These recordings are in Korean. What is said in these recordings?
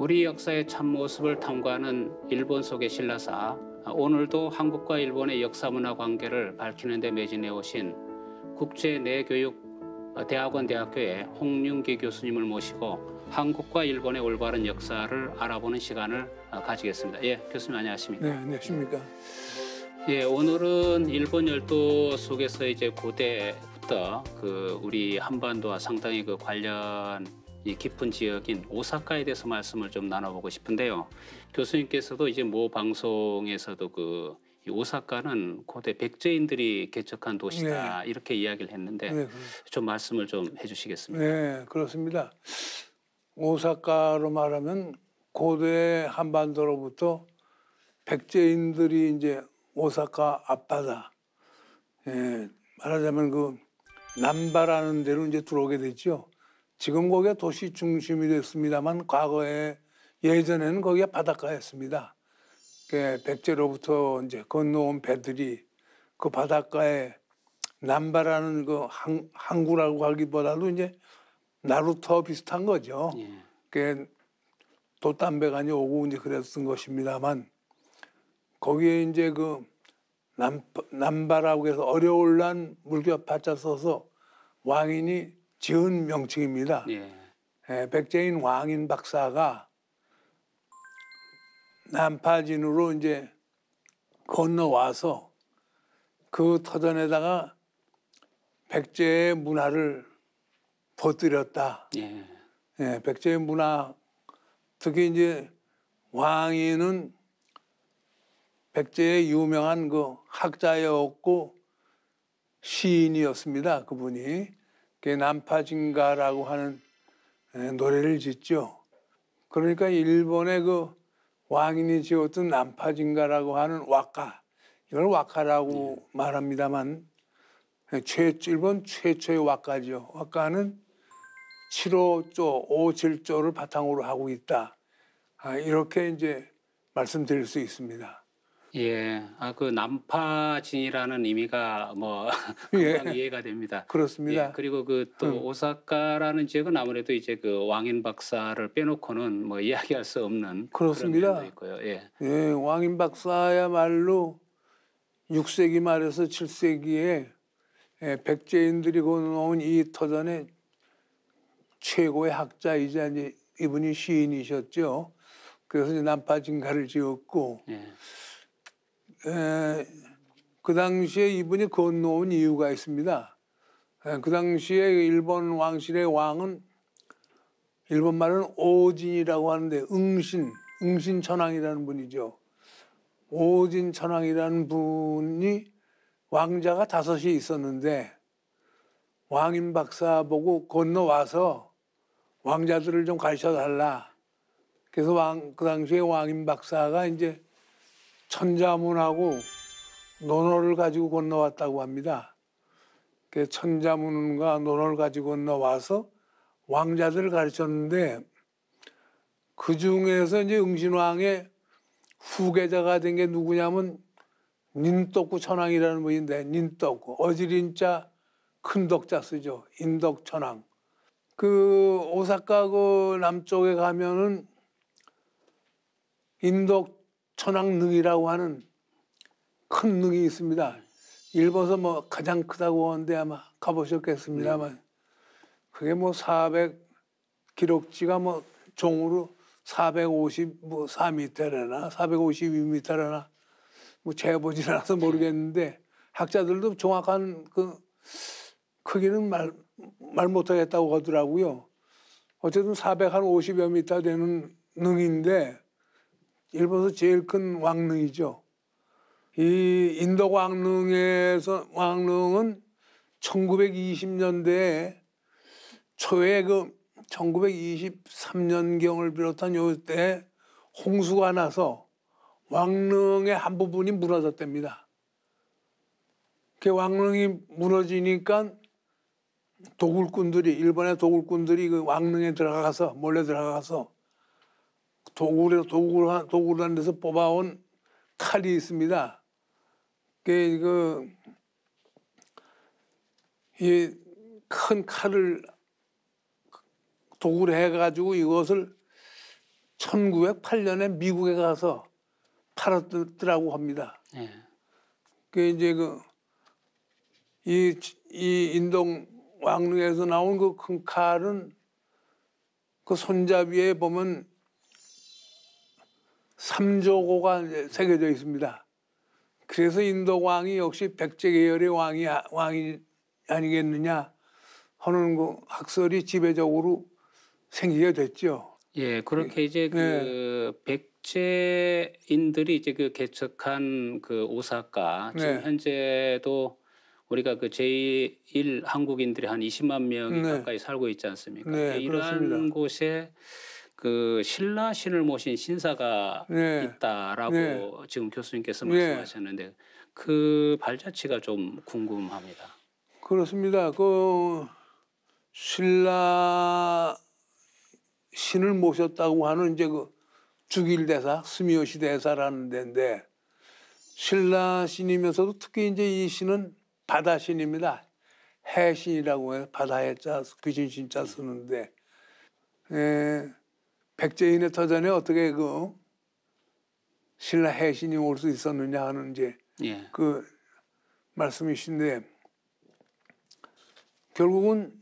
우리 역사의 참모습을 탐구하는 일본 속의 신라사. 오늘도 한국과 일본의 역사문화 관계를 밝히는 데 매진해 오신 국제내교육대학원 대학교의 홍윤기 교수님을 모시고 한국과 일본의 올바른 역사를 알아보는 시간을 가지겠습니다. 예, 교수님 안녕하십니까? 네, 안녕하십니까? 예, 오늘은 일본 열도 속에서 이제 고대부터 우리 한반도와 상당히 관련이 깊은 지역인 오사카에 대해서 말씀을 좀 나눠보고 싶은데요. 교수님께서도 이제 모 방송에서도 이 오사카는 고대 백제인들이 개척한 도시다 이렇게 이야기를 했는데 좀 말씀을 좀 해주시겠습니까? 네, 그렇습니다. 오사카로 말하면 고대 한반도로부터 백제인들이 이제 오사카 앞바다, 말하자면 남바라는 데로 이제 들어오게 됐죠. 지금 거기가 도시 중심이 됐습니다만 과거에 예전에는 거기가 바닷가였습니다. 백제로부터 이제 건너온 배들이 그 바닷가에 남바라는 항구라고 하기보다도 이제 나루터 비슷한 거죠. 그 돛담배가 오고 이제 그랬던 것입니다만 거기에 이제 남바라고 해서 어려울란 물결파자 써서 왕인이 지은 명칭입니다. 백제인 왕인 박사가 남파진으로 이제 건너와서 그 터전에다가 백제의 문화를 퍼뜨렸다. 백제의 문화, 특히 이제 왕인은 백제의 유명한 학자였고 시인이었습니다. 그분이 남파진가라고 하는 노래를 짓죠. 그러니까 일본의 왕인이 지었던 남파진가라고 하는 왁가, 이걸 왁가라고 말합니다만 일본 최초의 왁가죠. 왁가는 7호조, 5, 7조를 바탕으로 하고 있다. 이렇게 이제 말씀드릴 수 있습니다. 예, 남파진이라는 의미가 금방 이해가 됩니다. 그렇습니다. 예, 그리고 또 오사카라는 지역은 아무래도 이제 왕인 박사를 빼놓고는 이야기할 수 없는 그렇습니다. 그런 면도 있고요. 예, 왕인 박사야말로 6세기 말에서 7세기에 백제인들이 건너온 이 터전의 최고의 학자이자 이제 이분이 시인이셨죠. 그래서 이제 남파진가를 지었고 그 당시에 이분이 건너온 이유가 있습니다. 그 당시에 일본 왕실의 왕은 일본 말은 오진이라고 하는데 응신천왕이라는 분이죠. 오진천왕이라는 분이 왕자가 5이 있었는데 왕인 박사 보고 건너와서 왕자들을 좀 가르쳐 달라. 그래서 그 당시에 왕인 박사가 이제 천자문하고 논어를 가지고 건너왔다고 합니다. 그 천자문과 논어를 가지고 건너와서 왕자들을 가르쳤는데 그 중에서 이제 응신왕의 후계자가 된 게 누구냐면 닌덕구 천왕이라는 분인데, 닌덕구 어지린자 큰 덕자 쓰죠. 인덕천왕. 오사카 남쪽에 가면은 인덕천왕릉이라고 하는 큰 능이 있습니다. 일본에서 가장 크다고 하는데 아마 가보셨겠습니다만 그게 400 기록지가 종으로 454m래나 452m래나 재보질 않아서 모르겠는데 학자들도 정확한 크기는 말 못하겠다고 하더라고요. 어쨌든 450여 미터 되는 능인데 일본에서 제일 큰 왕릉이죠. 이 인덕왕릉은 1920년대 초에 1923년경을 비롯한 요때 홍수가 나서 왕릉의 한 부분이 무너졌답니다. 그 왕릉이 무너지니까 일본의 도굴꾼들이 왕릉에 몰래 들어가서 도굴한 데서 뽑아온 칼이 있습니다. 이 큰 칼을 도굴해 가지고 이것을 1908년에 미국에 가서 팔았더라고 합니다. 예. 그 이제 이 인동 왕릉에서 나온 그 큰 칼은 그 손잡이에 보면 삼조고가 이제 새겨져 있습니다. 그래서 인도 왕이 역시 백제 계열의 왕이 아니겠느냐 하는 그 학설이 지배적으로 생기게 됐죠. 예, 그렇게 이제 그 백제인들이 이제 그 개척한 그 오사카 지금 네. 현재도 우리가 그 제1 한국인들이 한 20만 명이 네. 가까이 살고 있지 않습니까? 네, 예, 이러한 그렇습니다. 곳에 그 신라 신을 모신 신사가 네. 있다라고 네. 지금 교수님께서 네. 말씀하셨는데 그 발자취가 좀 궁금합니다. 그렇습니다. 그 신라 신을 모셨다고 하는 이제 그 주길대사, 스미요시 대사라는 데인데 신라 신이면서도 특히 이제 이 신은 바다 신입니다. 해신이라고 해서 바다에 자 귀신 신자 쓰는데 백제인의 터전에 어떻게 그 신라 해신이 올 수 있었느냐 하는 이제 예. 그 말씀이신데 결국은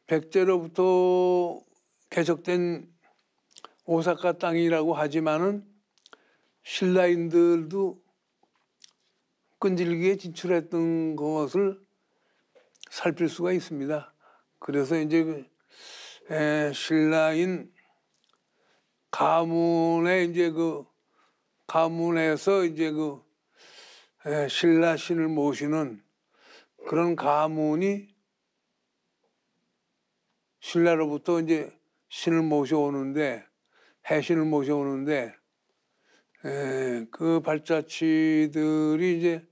백제로부터 개척된 오사카 땅이라고 하지만은 신라인들도 끈질기게 진출했던 것을 살필 수가 있습니다. 그래서 이제 신라인 가문에 이제 그 가문에서 이제 그 신라 신을 모시는 그런 가문이 신라로부터 이제 신을 모셔오는데 해신을 모셔오는데 그 발자취들이 이제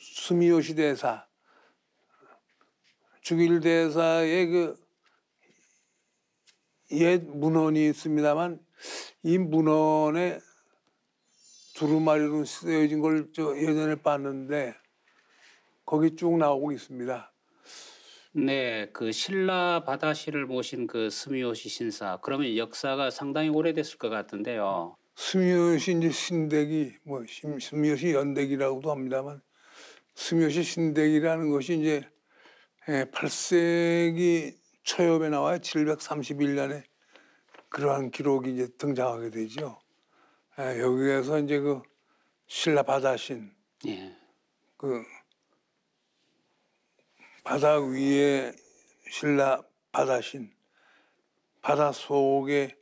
스미요시 대사, 주길 대사의 그 옛 문헌이 있습니다만 이 문헌에 두루마리로 쓰여진 걸 저 예전에 봤는데 거기 쭉 나오고 있습니다. 네, 그 신라 바다시를 모신 그 스미요시 신사. 그러면 역사가 상당히 오래됐을 것 같은데요. 스미요시 이제 신대기 뭐 스미요시 연대기라고도 합니다만 스미요시 신대기라는 것이 이제 8세기 초엽에 나와요. 731년에 그러한 기록이 이제 등장하게 되죠. 여기에서 이제 그 신라 바다신 예. 그 바다 위에 신라 바다신, 바다 속에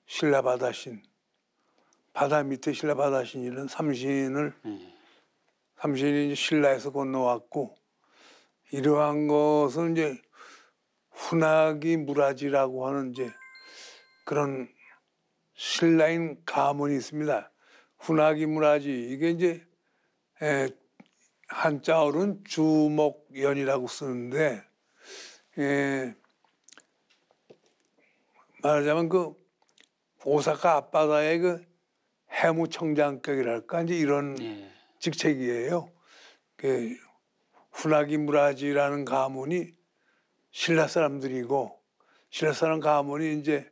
신라 바다신, 바다 밑에 신라 바다신 이런 삼신이 이제 신라에서 건너왔고 이러한 것은 이제 훈하기 무라지라고 하는 이제 그런 신라인 가문이 있습니다. 훈하기 무라지 이게 이제 한자어로는 주목연이라고 쓰는데 말하자면 그 오사카 앞바다의 그 해무청장격이랄까 이제 이런 예. 직책이에요. 그 훈하기 무라지라는 가문이 신라 사람들이고 신라 사람 가문이 이제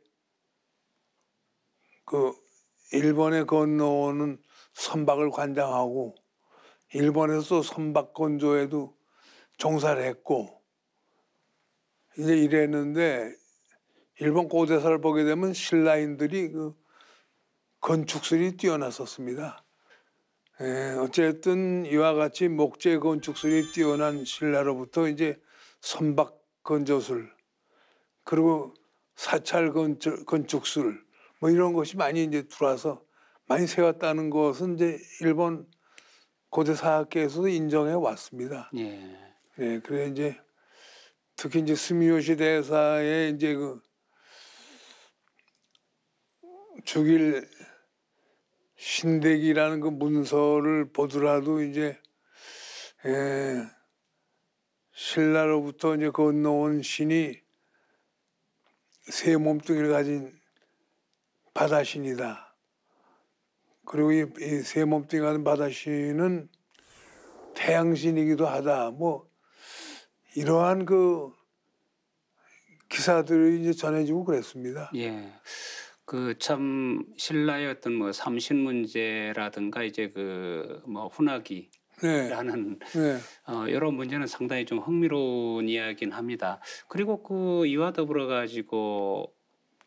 그 일본에 건너오는 선박을 관장하고 일본에서 선박 건조에도 종사를 했고 이제 이랬는데 일본 고대사를 보게 되면 신라인들이 그 건축술이 뛰어났었습니다. 어쨌든 이와 같이 목재 건축술이 뛰어난 신라로부터 이제 선박 건조술 그리고 사찰 건축술 뭐 이런 것이 많이 이제 들어와서 많이 세웠다는 것은 이제 일본 고대사학계에서도 인정해 왔습니다. 예. 그래 이제 특히 이제 스미요시 대사의 이제 그 주길 신대기라는 그 문서를 보더라도 이제 신라로부터 이제 건너온 신이 새 몸뚱이를 가진 바다신이다. 그리고 이 새 몸뚱이 가진 바다신은 태양신이기도 하다. 뭐 이러한 그 기사들이 이제 전해지고 그랬습니다. 예. 그 참 신라의 어떤 뭐 삼신 문제라든가 이제 그 뭐 훈화기라는 네, 네, 여러 문제는 상당히 좀 흥미로운 이야기긴 합니다. 그리고 그 이와 더불어 가지고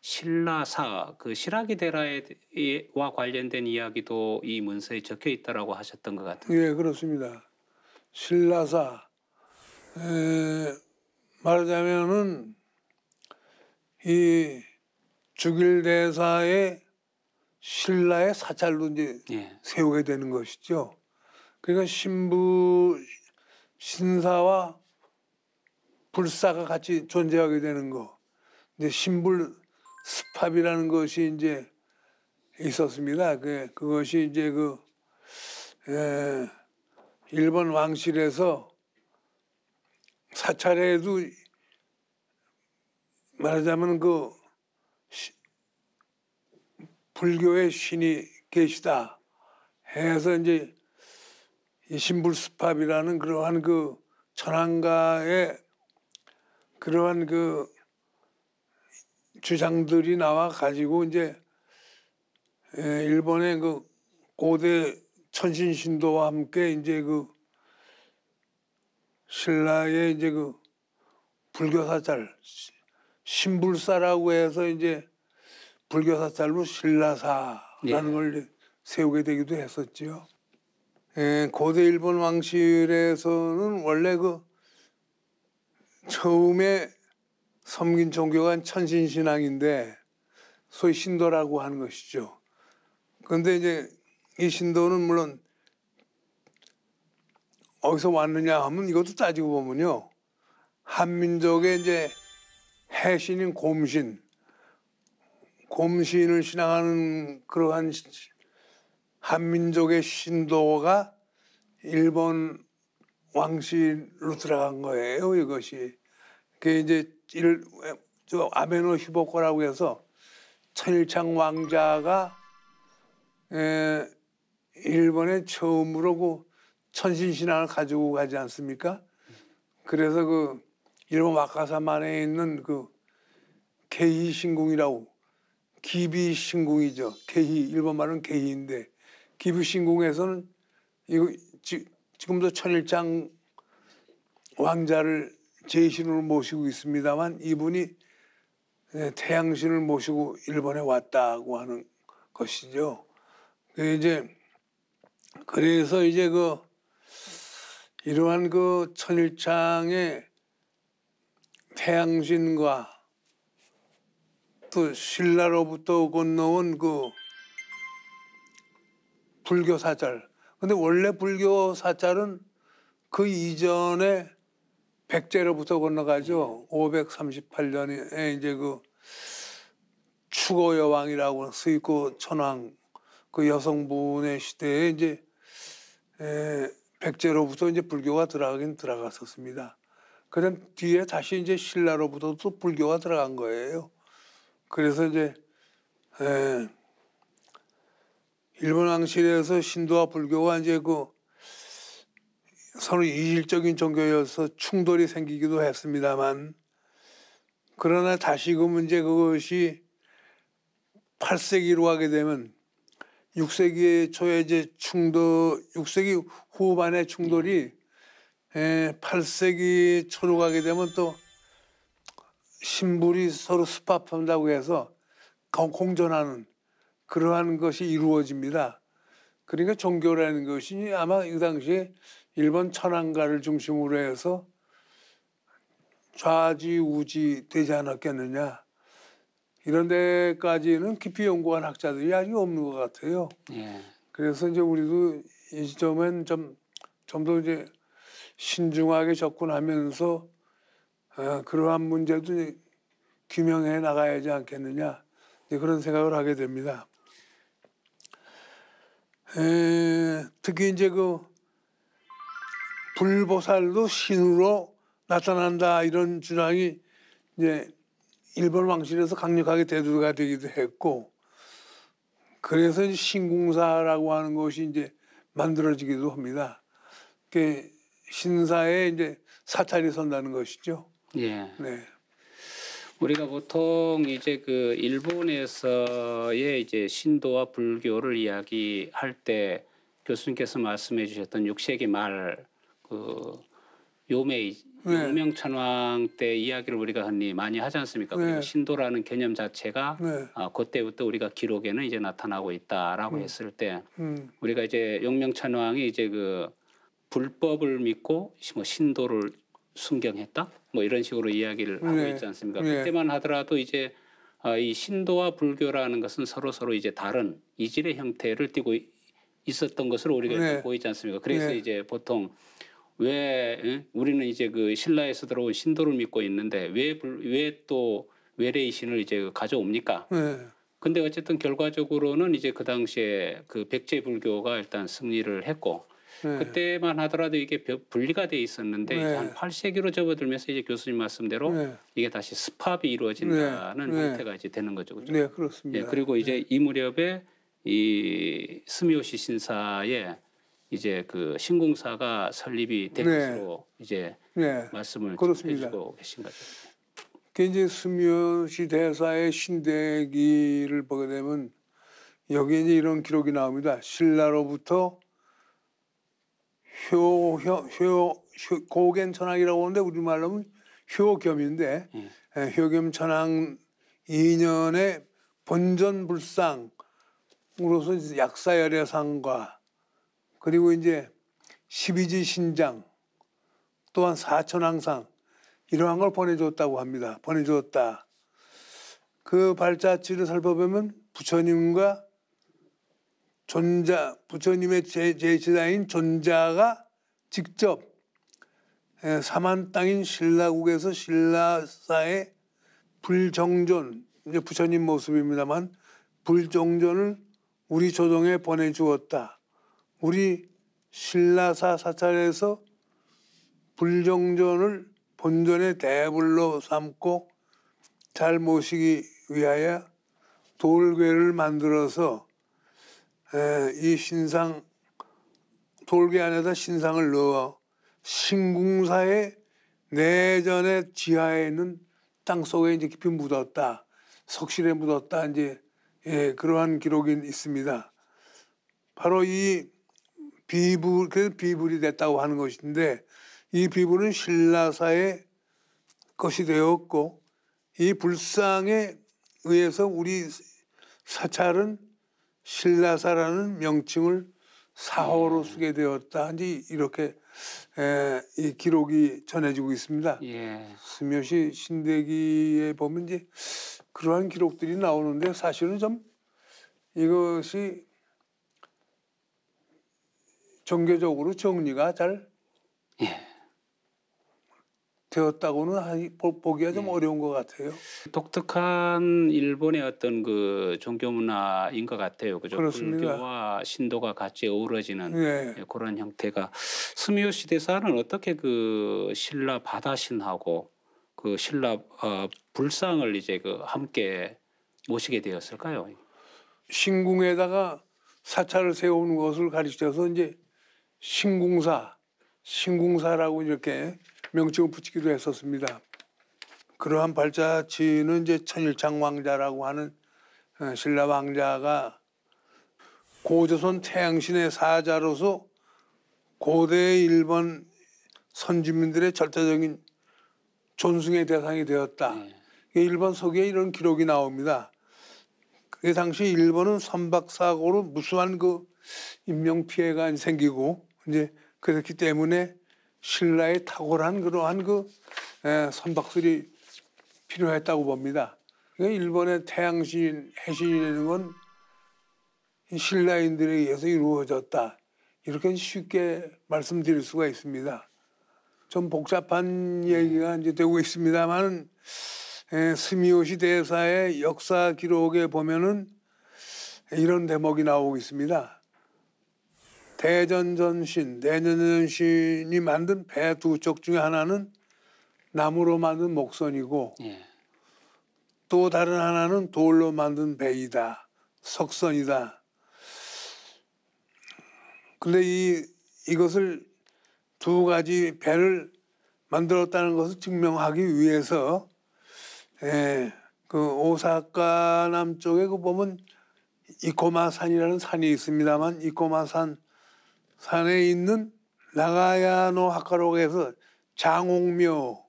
신라사 그 실학이 대라와 관련된 이야기도 이 문서에 적혀 있다라고 하셨던 것 같은데. 예, 그렇습니다. 신라사 말하자면은 이 죽일대사의 신라의 사찰로 이제 예. 세우게 되는 것이죠. 그러니까 신부 신사와 불사가 같이 존재하게 되는 거. 이제 신불 스팝이라는 것이 이제 있었습니다. 그것이 이제 일본 왕실에서 사찰에도 말하자면 불교의 신이 계시다 해서 이제 이 신불스팝이라는 그러한 천황가의 그러한 주장들이 나와 가지고 이제 일본의 고대 천신신도와 함께 이제 신라의 이제 불교 사찰 신불사라고 해서 이제 불교 사찰로 신라사라는 걸 이제 세우게 되기도 했었지요. 고대 일본 왕실에서는 원래 처음에 섬긴 종교가 천신신앙인데 소위 신도라고 하는 것이죠. 그런데 이제 이 신도는 물론 어디서 왔느냐 하면 이것도 따지고 보면요. 한민족의 이제 해신인 곰신을 신앙하는 그러한 한민족의 신도가 일본 왕실로 들어간 거예요. 이것이. 그게 이제 아베노 히보코라고 해서 천일창 왕자가 일본에 처음으로 천신신앙을 가지고 가지 않습니까? 그래서 일본 와카사만에 있는 게이 신궁이라고 기비 신궁이죠. 게이 일본 말은 게이인데 기비 신궁에서는 지금도 천일장 왕자를 제신으로 모시고 있습니다만 이분이 태양신을 모시고 일본에 왔다고 하는 것이죠. 그래서 이제 이러한 천일창의 태양신과 또 신라로부터 건너온 불교 사찰. 근데 원래 불교 사찰은 그 이전에 백제로부터 건너가죠. 538년에 이제 추고 여왕이라고 스이코 천황 그 여성분의 시대에 이제 백제로부터 이제 불교가 들어가긴 들어갔었습니다. 그다음 뒤에 다시 이제 신라로부터 또 불교가 들어간 거예요. 그래서 이제 일본 왕실에서 신도와 불교가 이제 서로 이질적인 종교여서 충돌이 생기기도 했습니다만 그러나 다시금 이제 그것이 8세기로 가게 되면 6세기 초에 이제 6세기 후반의 충돌이 8세기 초로 가게 되면 또 신불이 서로 스팝한다고 해서 공존하는 그러한 것이 이루어집니다. 그러니까 종교라는 것이 아마 이 당시에 일본 천황가를 중심으로 해서 좌지우지 되지 않았겠느냐. 이런 데까지는 깊이 연구한 학자들이 아직 없는 것 같아요. 예. 그래서 이제 우리도 이 시점엔 좀 더 이제 신중하게 접근하면서 그러한 문제도 이제 규명해 나가야지 않겠느냐 그런 생각을 하게 됩니다. 특히 이제 불보살도 신으로 나타난다 이런 주장이 이제 일본 왕실에서 강력하게 대두가 되기도 했고 그래서 이제 신궁사라고 하는 것이 이제 만들어지기도 합니다. 신사에 이제 사찰이 선다는 것이죠. 예. 네. 우리가 보통 이제 그 일본에서의 이제 신도와 불교를 이야기할 때 교수님께서 말씀해 주셨던 6세기 말 그 요메이 네. 용명천왕 때 이야기를 우리가 흔히 많이 하지 않습니까? 네. 그리고 신도라는 개념 자체가 네. 그때부터 우리가 기록에는 이제 나타나고 있다라고 했을 때 음. 우리가 이제 용명천왕이 이제 그 불법을 믿고 뭐 신도를 순경했다 뭐 이런 식으로 이야기를 하고 네. 있지 않습니까? 네. 그때만 하더라도 이제 이 신도와 불교라는 것은 서로 이제 다른 이질의 형태를 띠고 있었던 것으로 우리가 네. 일단 보이지 않습니까? 그래서 네. 이제 보통 왜 우리는 이제 그 신라에서 들어온 신도를 믿고 있는데 왜 또 외래의 신을 이제 가져옵니까? 네. 근데 어쨌든 결과적으로는 이제 그 당시에 그 백제 불교가 일단 승리를 했고 네. 그때만 하더라도 이게 분리가 돼 있었는데 네. 이제 한 8세기로 접어들면서 이제 교수님 말씀대로 네. 이게 다시 스팝이 이루어진다는 네. 형태가 이제 되는 거죠, 그죠? 네, 그렇습니다. 예, 그리고 이제 이 무렵에 이 스미요시 신사의 이제 그 신궁사가 설립이 된 네. 것으로 이제 네. 말씀을 그렇습니다. 해주고 계신 거죠. 그 이제 스미요시 대사의 신대기를 보게 되면 여기에 이제 이런 기록이 나옵니다. 신라로부터 고견천왕이라고 하는데 우리말로 하면 효겸인데 효겸천왕 2년에 본전불상으로서 이제 약사열애상과 그리고 이제 12지 신장 또한 사천왕상 이러한 걸 보내줬다고 합니다. 보내줬다. 그 발자취를 살펴보면 부처님과 부처님의 제지자인 존자가 직접 사만 땅인 신라국에서 신라사의 불정존, 이제 부처님 모습입니다만 불정존을 우리 조정에 보내주었다. 우리 신라사 사찰에서 불정존을 본전의 대불로 삼고 잘 모시기 위하여 돌궤를 만들어서 이 신상 돌궤 안에다 신상을 넣어 신궁사의 내전의 지하에 있는 땅 속에 이제 깊이 묻었다. 석실에 묻었다. 이제 그러한 기록이 있습니다. 바로 이 그래서 비불이 됐다고 하는 것인데 이 비불은 신라사의 것이 되었고 이 불상에 의해서 우리 사찰은 신라사라는 명칭을 사호로 쓰게 되었다. 이제 이렇게 이 기록이 전해지고 있습니다. 예. 스며시 신대기에 보면 이제 그러한 기록들이 나오는데 사실은 좀 이것이 종교적으로 정리가 잘 예. 되었다고는 보기가 좀 어려운 것 같아요. 독특한 일본의 어떤 그 종교 문화인 것 같아요. 그죠? 그렇습니다. 불교와 신도가 같이 어우러지는 네. 그런 형태가 스미요시 대사는 어떻게 그 신라 바다신하고 그 신라 불상을 이제 그 함께 모시게 되었을까요? 신궁에다가 사찰을 세우는 것을 가르쳐서 이제 신궁사라고 이렇게 명칭을 붙이기도 했었습니다. 그러한 발자취는 이제 천일창 왕자라고 하는 신라 왕자가 고조선 태양신의 사자로서 고대 일본 선주민들의 절대적인 존숭의 대상이 되었다. 네. 일본 서기에 이런 기록이 나옵니다. 그 당시 일본은 선박 사고로 무수한 그 인명 피해가 생기고 이제 그렇기 때문에 신라의 탁월한 그러한 그 선박들이 필요했다고 봅니다. 그러니까 일본의 태양신 해신이라는 건 신라인들에 의해서 이루어졌다. 이렇게 쉽게 말씀드릴 수가 있습니다. 좀 복잡한 얘기가 이제 되고 있습니다만 스미요시 대사의 역사 기록에 보면은 이런 대목이 나오고 있습니다. 대전전신이 만든 배 두 쪽 중에 하나는 나무로 만든 목선이고 예. 또 다른 하나는 돌로 만든 배이다. 석선이다. 근데 이것을 두 가지 배를 만들었다는 것을 증명하기 위해서 예, 그 오사카 남쪽에 그 보면 이코마산이라는 산이 있습니다만 산에 있는 나가야노 하카로에서 장옥묘,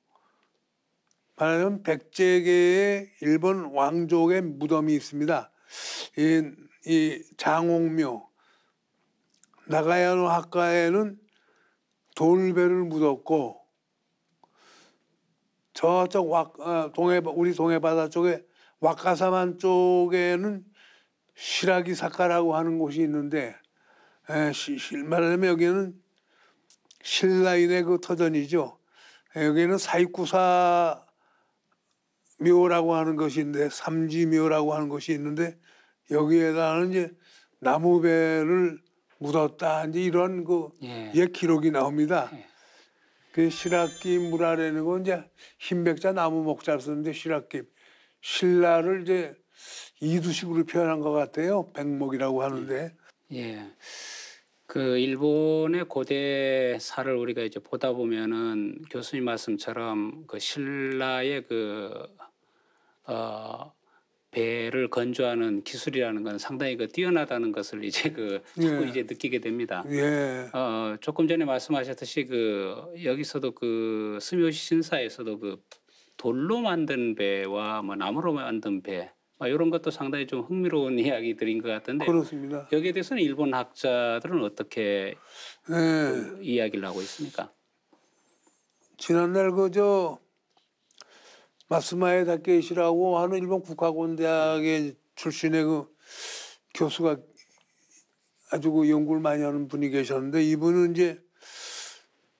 말하자면 백제계의 일본 왕족의 무덤이 있습니다. 이 장옥묘 나가야노 하카에는 돌배를 묻었고 저쪽 우리 동해바다 쪽에 왁가사만 쪽에는 시라기 사카라고 하는 곳이 있는데 말하자면 여기는 신라인의 그 터전이죠. 여기는 사익구사 묘라고 하는 것이 있는데 삼지묘라고 하는 것이 있는데 여기에다는 이제 나무배를 묻었다 이제 이런 그 예. 옛 기록이 나옵니다. 예. 그 시라끼 무라라는 건 이제 흰백자 나무 목자를 쓰는데 시라끼 신라를 이제 이두식으로 표현한 것 같아요. 백목이라고 하는데. 예. 그 일본의 고대사를 우리가 이제 보다 보면은 교수님 말씀처럼 그 신라의 배를 건조하는 기술이라는 건 상당히 그 뛰어나다는 것을 이제 자꾸 예. 이제 느끼게 됩니다. 예. 조금 전에 말씀하셨듯이 여기서도 스미요시 신사에서도 돌로 만든 배와 뭐 나무로 만든 배 이런 것도 상당히 좀 흥미로운 이야기들인 것 같은데 그렇습니다. 여기에 대해서는 일본 학자들은 어떻게 예. 이야기를 하고 있습니까? 지난날 마스마에 다케이시라고 하는 일본 국가고대학의 출신의 그 교수가 아주 그 연구를 많이 하는 분이 계셨는데 이분은 이제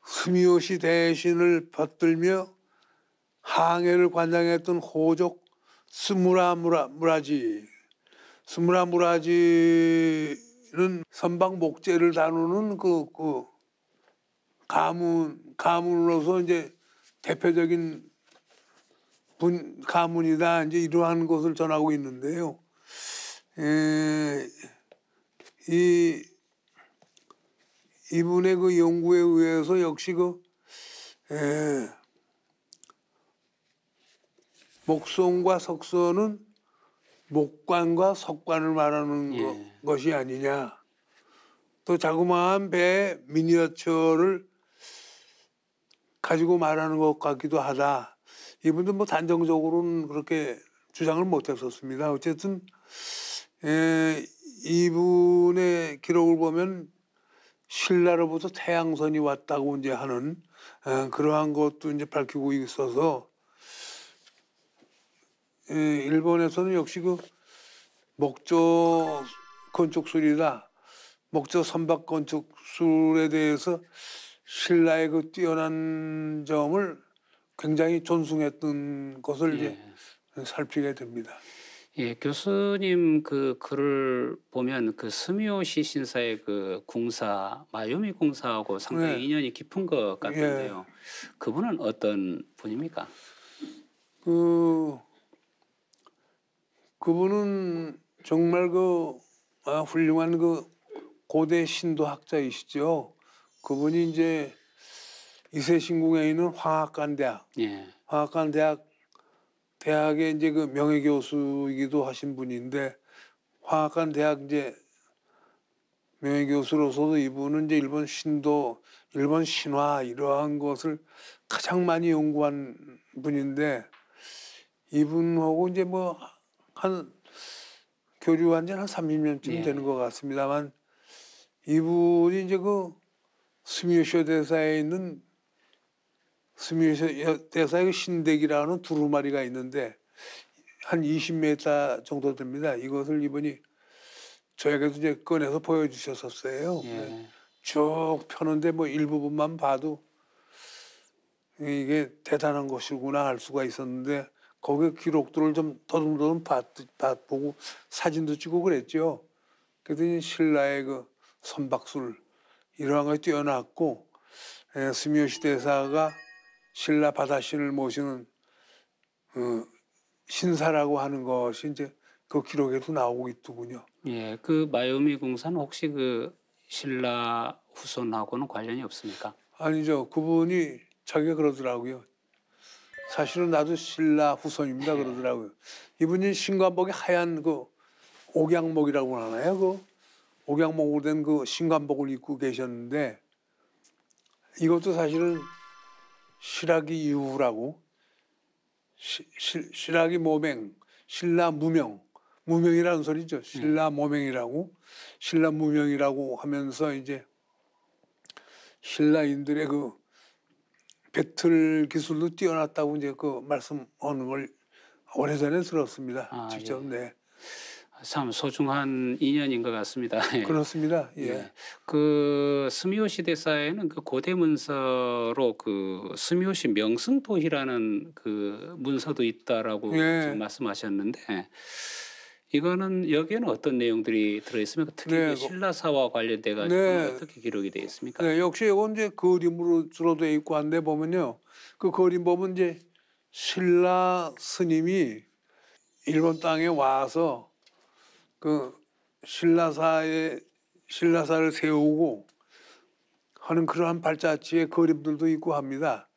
스미요시 대신을 받들며 항해를 관장했던 호족 스무라무라지는 선박 목재를 다루는 가문으로서 이제 대표적인 가문이다 이제 이러한 것을 전하고 있는데요. 이분의 그 연구에 의해서 역시 목성과 석선은 목관과 석관을 말하는 예. 것이 아니냐. 또 자그마한 배 미니어처를 가지고 말하는 것 같기도 하다. 이분도 뭐 단정적으로는 그렇게 주장을 못했었습니다. 어쨌든 이분의 기록을 보면 신라로부터 태양선이 왔다고 이제 하는 그러한 것도 이제 밝히고 있어서 일본에서는 역시 목조 건축술이다. 목조 선박 건축술에 대해서 신라의 뛰어난 점을 굉장히 존중했던 것을 이제 살피게 됩니다. 예, 교수님 글을 보면 스미요시 신사의 궁사 마요미 궁사하고 상당히 네. 인연이 깊은 것 같은데요. 그분은 어떤 분입니까? 그분은 정말 훌륭한 고대 신도학자이시죠. 그분이 이제 이세신궁에 있는 황학관대학, 예. 대학의 이제 명예교수이기도 하신 분인데 황학관대학 이제 명예교수로서도 이분은 이제 일본 신화 이러한 것을 가장 많이 연구한 분인데 이분하고 이제 교류한 지는 한 30년쯤 예. 되는 것 같습니다만 이분이 이제 스미요시 대사에 있는 스미요시 대사의 신대기라는 두루마리가 있는데 한 20m 정도 됩니다. 이것을 이분이 저에게도 이제 꺼내서 보여주셨었어요. 예. 쭉 펴는데 일부분만 봐도 이게 대단한 것이구나 할 수가 있었는데 거기 기록들을 좀 더듬더듬 보고 사진도 찍고 그랬죠. 그랬더니 신라의 선박술 이러한 것이 뛰어났고 스미요시 대사가 신라 바다신을 모시는 신사라고 하는 것이 이제 그 기록에도 나오고 있더군요. 예, 마요미 궁사는 혹시 신라 후손하고는 관련이 없습니까? 아니죠. 그분이 자기가 그러더라고요. 사실은 나도 신라 후손입니다 그러더라고요. 이분이 신관복이 하얀 그 옥양목이라고 하나요? 그 옥양목으로 된 그 신관복을 입고 계셨는데 이것도 사실은 실학이 이후라고 실학이 모맹, 신라 무명, 무명이라는 소리죠. 신라 모맹이라고 신라 무명이라고 하면서 이제 신라인들의 그 배틀 기술도 뛰어났다고 이제 그 말씀하는 걸 오래전에 들었습니다. 아, 직접 예. 네. 참 소중한 인연인 것 같습니다. 예. 그렇습니다. 예. 예. 그 스미요시 대사에는 그 고대 문서로 그 스미요시 명승도희라는 그 문서도 있다라고 예. 지금 말씀하셨는데 이거는 여기에는 어떤 내용들이 들어있습니까? 특히 네, 그 신라사와 관련돼 가지고 네. 어떻게 기록이 되어 있습니까? 네, 역시 이건 이제 그림으로 주로 돼 있고 한데 보면요. 그 그림 보면 이제 신라 스님이 일본 땅에 와서 그 신라사를 세우고 하는 그러한 발자취의 그림들도 있고 합니다.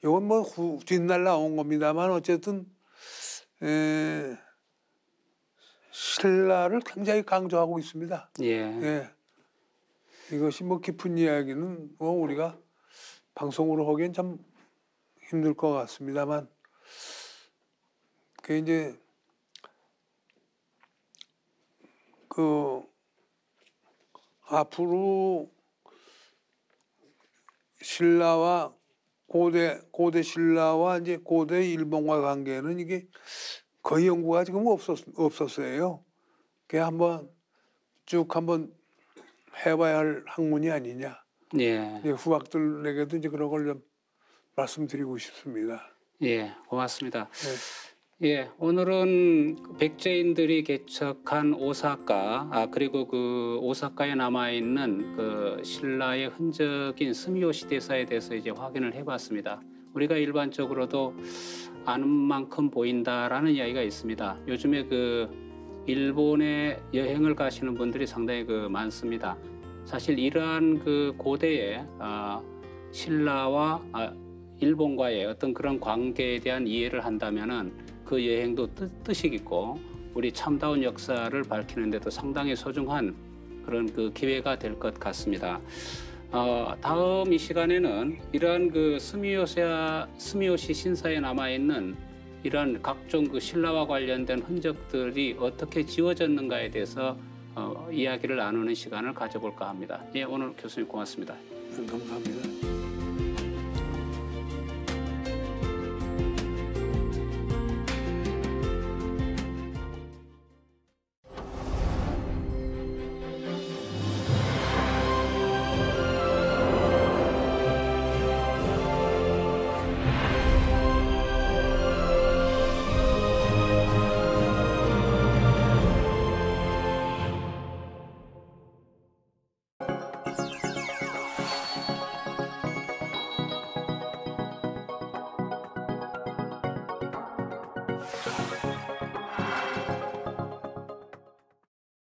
이건 뭐 뒷날 나온 겁니다만 어쨌든 신라를 굉장히 강조하고 있습니다. 예. 예. 이것이 뭐 깊은 이야기는 뭐 우리가 방송으로 하기엔 참 힘들 것 같습니다만 그 이제 그 앞으로 신라와 고대 신라와 이제 고대 일본과 관계는 이게 거의 연구가 지금 없었어요. 그게 한번 쭉 한번 해봐야 할 학문이 아니냐. 예. 이제 후학들에게도 이제 그런 걸 좀 말씀드리고 싶습니다. 예. 고맙습니다. 네. 예, 오늘은 백제인들이 개척한 오사카, 그리고 그 오사카에 남아있는 그 신라의 흔적인 스미요시 대사에 대해서 이제 확인을 해봤습니다. 우리가 일반적으로도 아는 만큼 보인다라는 이야기가 있습니다. 요즘에 그 일본에 여행을 가시는 분들이 상당히 그 많습니다. 사실 이러한 그 고대의 신라와 일본과의 어떤 그런 관계에 대한 이해를 한다면은 그 여행도 뜻이 있고 우리 참다운 역사를 밝히는 데도 상당히 소중한 그런 그 기회가 될 것 같습니다. 다음 이 시간에는 이러한 그 스미요시 신사에 남아 있는 이러한 각종 그 신라와 관련된 흔적들이 어떻게 지워졌는가에 대해서 이야기를 나누는 시간을 가져볼까 합니다. 예, 오늘 교수님 고맙습니다. 감사합니다.